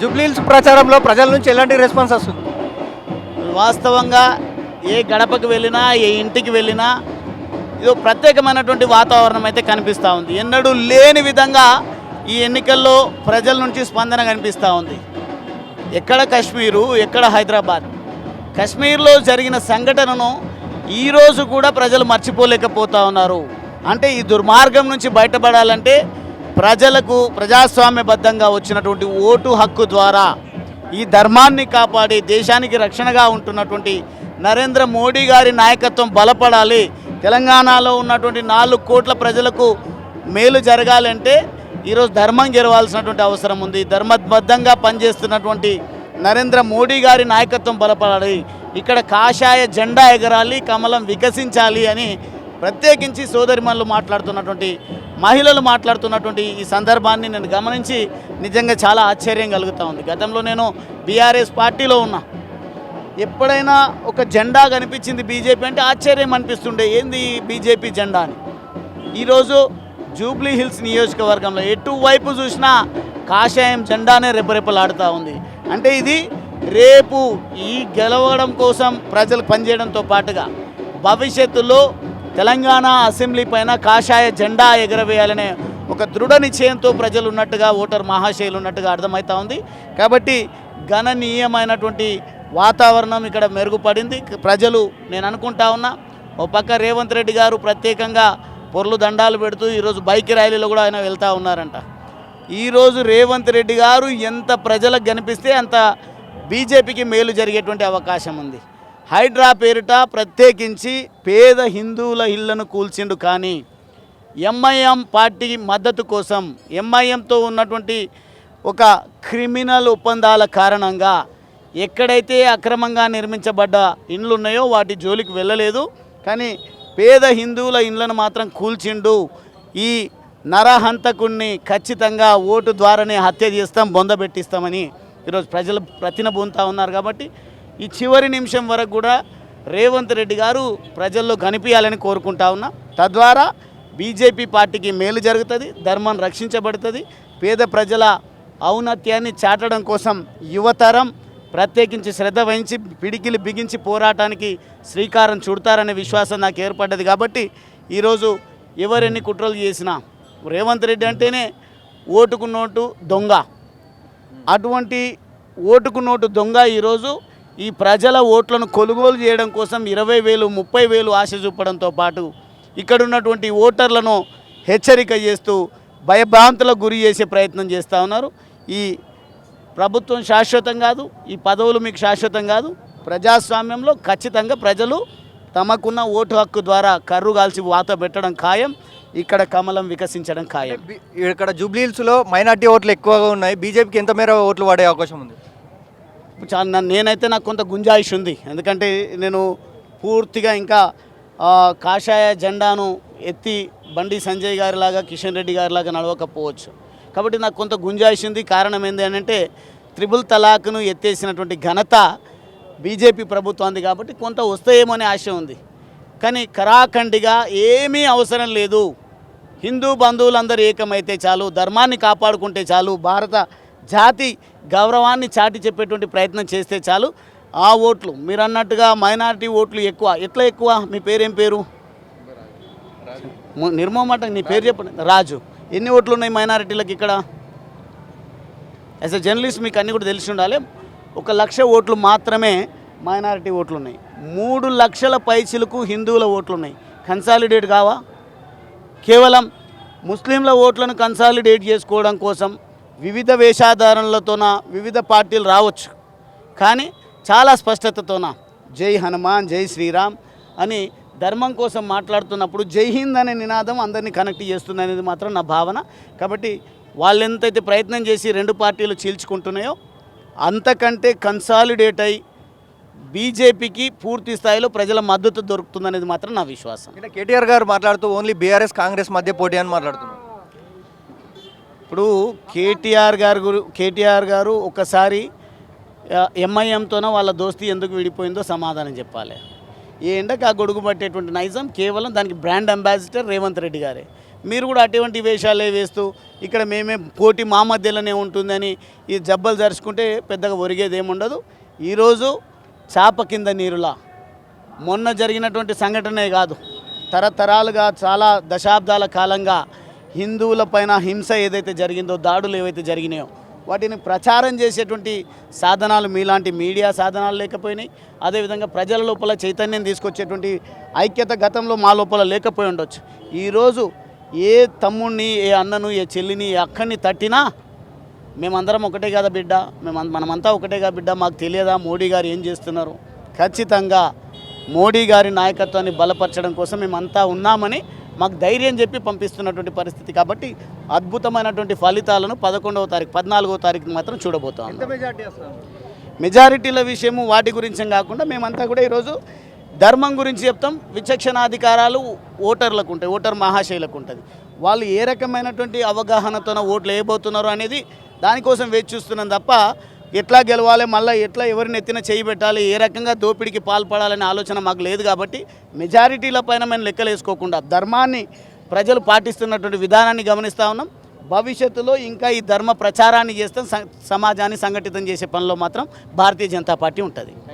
జూబ్లీహిల్స్ ప్రచారంలో ప్రజల నుంచి ఎలాంటి రెస్పాన్స్ వస్తుంది? వాస్తవంగా ఏ గడపకు వెళ్ళినా ఏ ఇంటికి వెళ్ళినా ఇది ప్రత్యేకమైనటువంటి వాతావరణం అయితే కనిపిస్తూ ఉంది. ఎన్నడూ లేని విధంగా ఈ ఎన్నికల్లో ప్రజల నుంచి స్పందన కనిపిస్తూ ఉంది. ఎక్కడ కాశ్మీరు, ఎక్కడ హైదరాబాద్. కాశ్మీర్లో జరిగిన సంఘటనను ఈరోజు కూడా ప్రజలు మర్చిపోలేకపోతూ ఉన్నారు. అంటే ఈ దుర్మార్గం నుంచి బయటపడాలంటే ప్రజలకు ప్రజాస్వామ్యబద్ధంగా వచ్చినటువంటి ఓటు హక్కు ద్వారా ఈ ధర్మాన్ని కాపాడి దేశానికి రక్షణగా ఉంటున్నటువంటి నరేంద్ర మోడీ గారి నాయకత్వం బలపడాలి. తెలంగాణలో ఉన్నటువంటి 4 కోట్ల ప్రజలకు మేలు జరగాలంటే ఈరోజు ధర్మం గెలవాల్సినటువంటి అవసరం ఉంది. ధర్మబద్ధంగా పనిచేస్తున్నటువంటి నరేంద్ర మోడీ గారి నాయకత్వం బలపడాలి. ఇక్కడ కాషాయ జెండా ఎగరాలి, కమలం వికసించాలి అని ప్రత్యేకించి సోదరిమణులు మాట్లాడుతున్నటువంటి మహిళలు మాట్లాడుతున్నటువంటి ఈ సందర్భాన్ని నేను గమనించి నిజంగా చాలా ఆశ్చర్యం కలుగుతూ ఉంది. గతంలో నేను బీఆర్ఎస్ పార్టీలో ఉన్నా. ఎప్పుడైనా ఒక జెండా కనిపించింది బీజేపీ అంటే ఆశ్చర్యం అనిపిస్తుండే, ఏంది బీజేపీ జెండా అని. ఈరోజు జూబ్లీ హిల్స్ నియోజకవర్గంలో ఎటువైపు చూసినా కాషాయం జెండానే రెపరెపలాడుతూ ఉంది. అంటే ఇది రేపు ఈ గెలవడం కోసం ప్రజలు పనిచేయడంతో పాటుగా భవిష్యత్తులో తెలంగాణ అసెంబ్లీ పైన కాషాయ జెండా ఎగరవేయాలనే ఒక దృఢ నిశ్చయంతో ప్రజలు ఉన్నట్టుగా, ఓటర్ మహాశయులు ఉన్నట్టుగా అర్థమవుతూ ఉంది. కాబట్టి గణనీయమైనటువంటి వాతావరణం ఇక్కడ మెరుగుపడింది. ప్రజలు నేను అనుకుంటా ఉన్నా, ఓ పక్క రేవంత్ రెడ్డి గారు ప్రత్యేకంగా పొర్లు దండాలు పెడుతూ ఈరోజు బైక్ ర్యాలీలో కూడా ఆయన వెళ్తూ ఉన్నారంట. ఈరోజు రేవంత్ రెడ్డి గారు ఎంత ప్రజలకు కనిపిస్తే అంత బీజేపీకి మేలు జరిగేటువంటి అవకాశం ఉంది. హైడ్రా పేరిట ప్రత్యేకించి పేద హిందువుల ఇళ్లను కూల్చిండు. కానీ ఎంఐఎం పార్టీ మద్దతు కోసం ఎంఐఎంతో ఉన్నటువంటి ఒక క్రిమినల్ ఒప్పందాల కారణంగా ఎక్కడైతే అక్రమంగా నిర్మించబడ్డ ఇండ్లు ఉన్నాయో వాటి జోలికి వెళ్ళలేదు. కానీ పేద హిందువుల ఇండ్లను మాత్రం కూల్చిండు. ఈ నరహంతకుణ్ణి ఖచ్చితంగా ఓటు ద్వారానే హత్య చేస్తాం, బొందబెట్టిస్తామని ఈరోజు ప్రజలు ప్రతినబూంతా ఉన్నారు. కాబట్టి ఈ చివరి నిమిషం వరకు కూడా రేవంత్ రెడ్డి గారు ప్రజల్లో కనిపించాలని కోరుకుంటా ఉన్నా. తద్వారా బీజేపీ పార్టీకి మేలు జరుగుతుంది, ధర్మం రక్షించబడుతుంది. పేద ప్రజల ఔన్నత్యాన్ని చాటడం కోసం యువతరం ప్రత్యేకించి శ్రద్ధ వహించి పిడికిలు బిగించి పోరాటానికి శ్రీకారం చుడతారనే విశ్వాసం నాకు ఏర్పడ్డది. కాబట్టి ఈరోజు ఎవరెన్ని కుట్రలు చేసినా రేవంత్ రెడ్డి అంటేనే ఓటుకు నోటు దొంగ. అటువంటి ఓటుకు నోటు దొంగ ఈరోజు ఈ ప్రజల ఓట్లను కొనుగోలు చేయడం కోసం 20,000, 30,000 ఆశ చూపడంతో పాటు ఇక్కడ ఉన్నటువంటి ఓటర్లను హెచ్చరిక చేస్తూ భయభ్రాంతులకు గురి చేసే ప్రయత్నం చేస్తూ ఉన్నారు. ఈ ప్రభుత్వం శాశ్వతం కాదు, ఈ పదవులు మీకు శాశ్వతం కాదు. ప్రజాస్వామ్యంలో ఖచ్చితంగా ప్రజలు తమకున్న ఓటు హక్కు ద్వారా కర్రు కాల్చి వాత పెట్టడం ఖాయం. ఇక్కడ కమలం వికసించడం ఖాయం. ఇక్కడ జూబ్లీహిల్స్లో మైనార్టీ ఓట్లు ఎక్కువగా ఉన్నాయి. బీజేపీకి ఎంత మేర ఓట్లు పడే అవకాశం ఉంది? నేనైతే నాకు కొంత గుంజాయిష్ ఉంది. ఎందుకంటే నేను పూర్తిగా ఇంకా కాషాయ జెండాను ఎత్తి బండి సంజయ్ గారిలాగా, కిషన్ రెడ్డి గారిలాగా నడవకపోవచ్చు. కాబట్టి నాకు కొంత గుంజాయిష్ ఉంది. కారణం ఏంటి అంటే త్రిబుల్ తలాక్ను ఎత్తేసినటువంటి ఘనత బీజేపీ ప్రభుత్వానికి. కాబట్టి కొంత వస్తాయేమో అనే ఆశ ఉంది. కానీ కరాఖండిగా ఏమీ అవసరం లేదు. హిందూ బంధువులందరూ ఏకమైతే చాలు, ధర్మాన్ని కాపాడుకుంటే చాలు, భారత జాతి గౌరవాన్ని చాటి చెప్పేటువంటి ప్రయత్నం చేస్తే చాలు. ఆ ఓట్లు మీరు అన్నట్టుగా మైనారిటీ ఓట్లు ఎక్కువ. ఎట్లా ఎక్కువ? మీ పేరేం పేరు? నిర్మోమాట నీ పేరు చెప్పండి. రాజు. ఎన్ని ఓట్లు ఉన్నాయి మైనారిటీలకు ఇక్కడ? యాజ్ ఎ జర్నలిస్ట్ మీకు అన్నీ కూడా తెలిసి ఉండాలి. 1,00,000 ఓట్లు మాత్రమే మైనారిటీ ఓట్లు ఉన్నాయి. 3 లక్షల పైచిలకు హిందువుల ఓట్లు ఉన్నాయి. కన్సాలిడేట్ కావా? కేవలం ముస్లింల ఓట్లను కన్సాలిడేట్ చేసుకోవడం కోసం వివిధ వేషాధారణలతోన వివిధ పార్టీలు రావచ్చు. కానీ చాలా స్పష్టతతోన జై హనుమాన్, జై శ్రీరామ్ అని ధర్మం కోసం మాట్లాడుతున్నప్పుడు జై హింద్ అనే నినాదం అందరినీ కనెక్ట్ చేస్తుంది అనేది మాత్రం నా భావన. కాబట్టి వాళ్ళు ఎంతైతే ప్రయత్నం చేసి 2 పార్టీలు చీల్చుకుంటున్నాయో అంతకంటే కన్సాలిడేట్ అయి బీజేపీకి పూర్తి స్థాయిలో ప్రజల మద్దతు దొరుకుతుందనేది మాత్రం నా విశ్వాసం. అంటే కేటీఆర్ గారు మాట్లాడుతూ ఓన్లీ బీఆర్ఎస్ కాంగ్రెస్ మధ్య పోటీ అని మాట్లాడుతున్నారు. ఇప్పుడు కేటీఆర్ గారు ఒకసారి ఎంఐఎంతోనో వాళ్ళ దోస్తీ ఎందుకు విడిపోయిందో సమాధానం చెప్పాలి. ఈ ఎండకు ఆ గొడుగు పట్టేటువంటి నైజం కేవలం దానికి బ్రాండ్ అంబాసిడర్ రేవంత్ రెడ్డి గారే. మీరు కూడా అటువంటి వేషాలే వేస్తూ ఇక్కడ మేమే పోటీ మా మధ్యలోనే ఉంటుందని ఈ జబ్బలు జరుచుకుంటే పెద్దగా ఒరిగేది ఏముండదు. ఈరోజు చాప కింద నీరులా మొన్న జరిగినటువంటి సంఘటనే కాదు, తరతరాలుగా చాలా దశాబ్దాల కాలంగా హిందువులపైన హింస ఏదైతే జరిగిందో, దాడులు ఏవైతే జరిగినాయో వాటిని ప్రచారం చేసేటువంటి సాధనాలు మీలాంటి మీడియా సాధనాలు లేకపోయినాయి. అదేవిధంగా ప్రజల లోపల చైతన్యం తీసుకొచ్చేటువంటి ఐక్యత గతంలో మా లోపల లేకపోయి ఉండొచ్చు. ఈరోజు ఏ తమ్ముడిని, ఏ అన్నను, ఏ చెల్లిని, ఏ అక్కని తట్టినా మేమందరం ఒకటే కదా బిడ్డ, మనమంతా ఒకటే కదా బిడ్డ, మాకు తెలియదా మోడీ గారు ఏం చేస్తున్నారు? ఖచ్చితంగా మోడీ గారి నాయకత్వాన్ని బలపరచడం కోసం మేమంతా ఉన్నామని మాకు ధైర్యం చెప్పి పంపిస్తున్నటువంటి పరిస్థితి. కాబట్టి అద్భుతమైనటువంటి ఫలితాలను 11వ తారీఖు 14వ తారీఖు మాత్రం చూడబోతాం. మెజారిటీల విషయము వాటి గురించి కాకుండా మేమంతా కూడా ఈరోజు ధర్మం గురించి చెప్తాం. విచక్షణాధికారాలు ఓటర్లకు ఉంటాయి, ఓటర్ మహాశైలకు ఉంటుంది. వాళ్ళు ఏ రకమైనటువంటి అవగాహనతోన ఓట్లు వేయబోతున్నారు అనేది దానికోసం వేచి చూస్తున్నాం తప్ప ఎట్లా గెలవాలి, మళ్ళీ ఎట్లా ఎవరిని ఎత్తిన చేయి పెట్టాలి, ఏ రకంగా దోపిడీకి పాల్పడాలనే ఆలోచన మాకు లేదు. కాబట్టి మెజారిటీల పైన మేము లెక్కలు వేసుకోకుండా ధర్మాన్ని ప్రజలు పాటిస్తున్నటువంటి విధానాన్ని గమనిస్తూ ఉన్నాం. భవిష్యత్తులో ఇంకా ఈ ధర్మ ప్రచారాన్ని చేస్తాం. సమాజాన్ని సంఘటితం చేసే పనిలో మాత్రం భారతీయ జనతా పార్టీ ఉంటుంది.